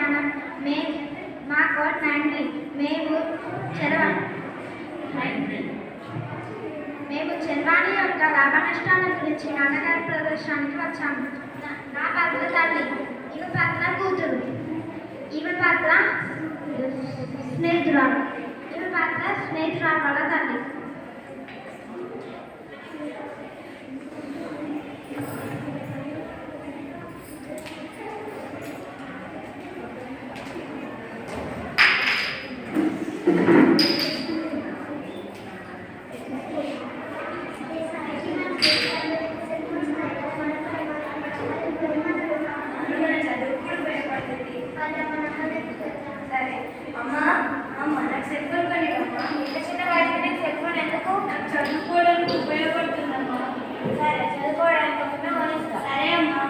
మనం మా కోడ్ 90. మేము చరవాణి యొక్క లాభ నష్టాల గురించి నాటకాల ప్రదర్శనానికి వచ్చాము. నా పాత్ర తల్లి, ఈమె పాత్ర కూతురు, ఈమె పాత్ర స్నేహితురాలు, ఈమె పాత్ర స్నేహితురాలు వాళ్ళ తల్లి. చదువుకోవడానికి ఉపయోగపడుతుందమ్మా. సరే, చదువుకోవడానికి సరే అమ్మా.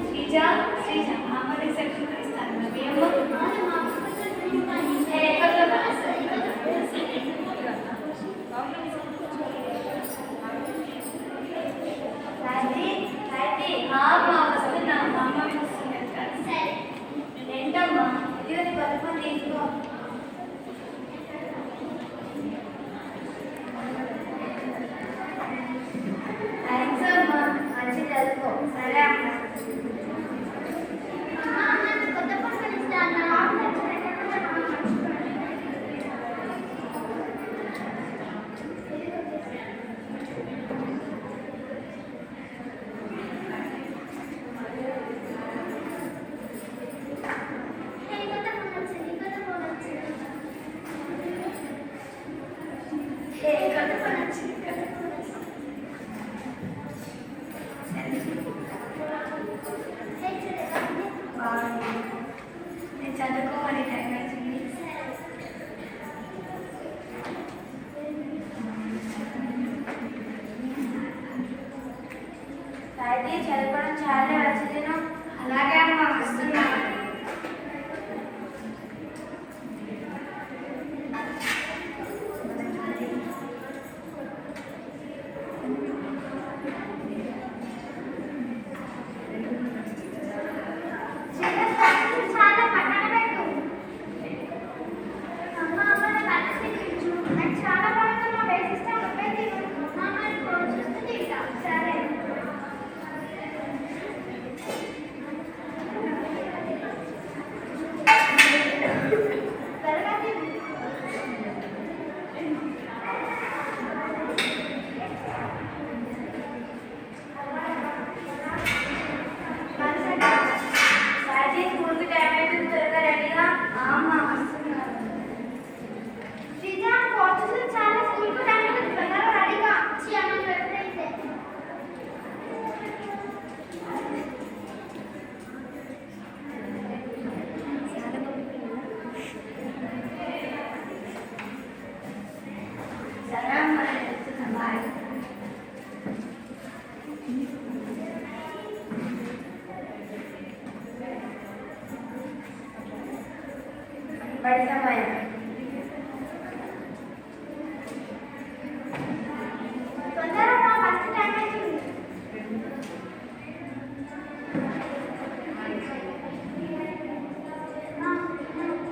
శ్రీజ అమ్మకి సెక్షన్ ఇస్తాను. ఏంటమ్మా ఇది పథకం తీసుకో. థ్యాంక్స్ అమ్మా, మంచి చదువుకో. సరే అమ్మా. కొత్త పథకం ఇస్తాను. చదువుకోవాలి, టైం వచ్చింది. అయితే చదువుకోవడం చాలా మంచిదేనా? అలాగే అమ్మ, వస్తున్నా. బడి సమయం. తొందరగా ఫస్ట్ టైం అవుతుంది.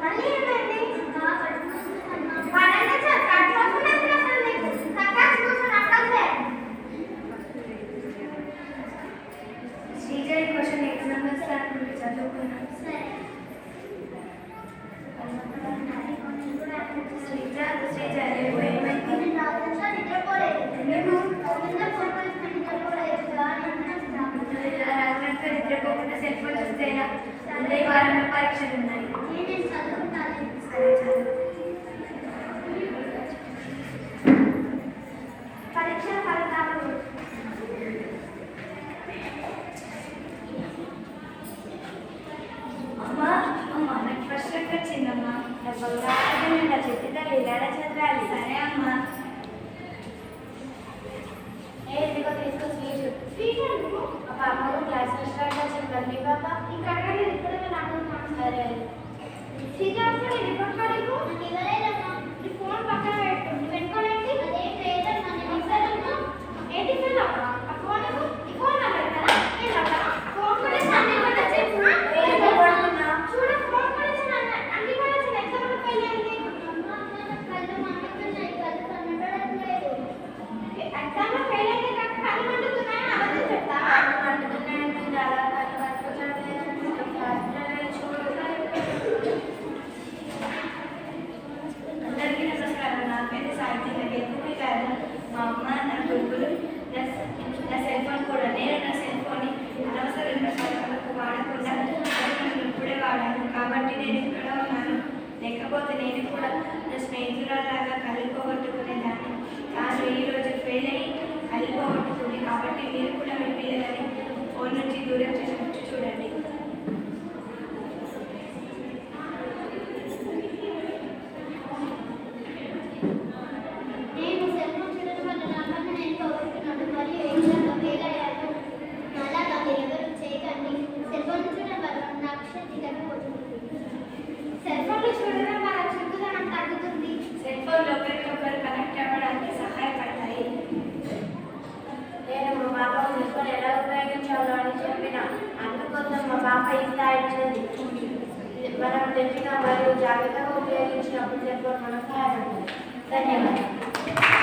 మళ్ళీ ఏమైంది? పడండి సార్, కట్ చేసుకునేది అసలు నీకు తగ్గాల్సి కూర్చొని అక్కడే. శ్రీజ క్వశ్చన్ ఎగ్జామ్ వస్తాను, చదువుకున్నాను. సరే. పరీక్షలు ఉన్నాయి. పరీక్ష ఫలితాలు అమ్మా నాకు ఫస్ట్ ర్యాంక్ వచ్చిందమ్మా. నా చెప్తే ఇలా చదవాలి. సరే అమ్మా. ఇదిగో తీసుకో స్వీట్. పాప క్లాస్ ఫస్ట్ ర్యాంక్ వచ్చింది. పాప ఇంకా సరే. సీతాఫలం నీ రిపోర్ట్ కార్డు ఇవ్వు. నాకు ఇవ్వలేదమ్మా. నీ ఫోన్ పక్కన పెట్టు. నువ్వు వెనుకోలేంటి? అదేం లేదమ్మా. నేను ఇవ్వలేదమ్మా. ఏంటి పిల్ల? ఆ ఫోన్ ఇవ్వు. నీ ఫోన్ నెంబర్ కదా? ఏంటమ్మా? ఫోన్ కూడా అన్ని కూడా చెప్పు. చూడు ఫోన్ కూడా అన్ని కూడా ఎగ్జామ్లో ఫెయిల్ అయింది. కళ్ళు మండుతున్నాయి. కళ్ళు కనబడట్లేదు. ఎగ్జామ్లో ఫెయిల్ అయింది కాక కళ్ళు మండుతున్నాయని అబద్ధం చెప్తావా? అందరికీ నమస్కారం. నా పేరు సాహిత్య గెలుపుకి కారణం మా అమ్మ, నా కొడుకులు, నా సెల్ ఫోన్ కూడా. నేను నా సెల్ ఫోన్ని అనవసర ప్రచారాలకు వాడకుండా నేను ఇప్పుడే వాడాను కాబట్టి నేను ఇక్కడ ఉన్నాను. లేకపోతే నేను కూడా నా స్నేహితురాలాగా కలిపోగొట్టుకునేదాన్ని. కానీ ఈరోజు ఫెయిల్ అయ్యి కలిపోగొట్టుకుంది. కాబట్టి మీరు కూడా మీ పిల్లలని ఫోన్ నుంచి దూరం చేసినట్టు చూడండి. నేను సెల్ ఫోన్ చూడడం వల్ల నా పని నేను పోగొట్టుకున్నాను మరియు ఎగ్జామ్లో ఫెయిల్ అయ్యాను. అలాగా మీరెవరూ చేయకండి. సెల్ ఫోన్ చూడడం వల్ల నా శక్తి తగ్గిపోతుంది. సెల్ ఫోన్లో చూడడం వల్ల చురుకుదనం తగ్గుతుంది. సెల్ ఫోన్లు ఒకరికొకరు కనెక్ట్ అవ్వడానికి సహాయపడతాయి. నేను మా పాప సెల్ఫోన్ ఎలా ఉపయోగించాలో అని చెప్పిన అందుకోసం మా పాప ఈ స్థాయి చెంది మనం తెలిసిన మరియు జాగ్రత్తగా ఉపయోగించినప్పుడు సెల్ఫోన్ మనకు సహాయపడుతుంది. ధన్యవాదాలు.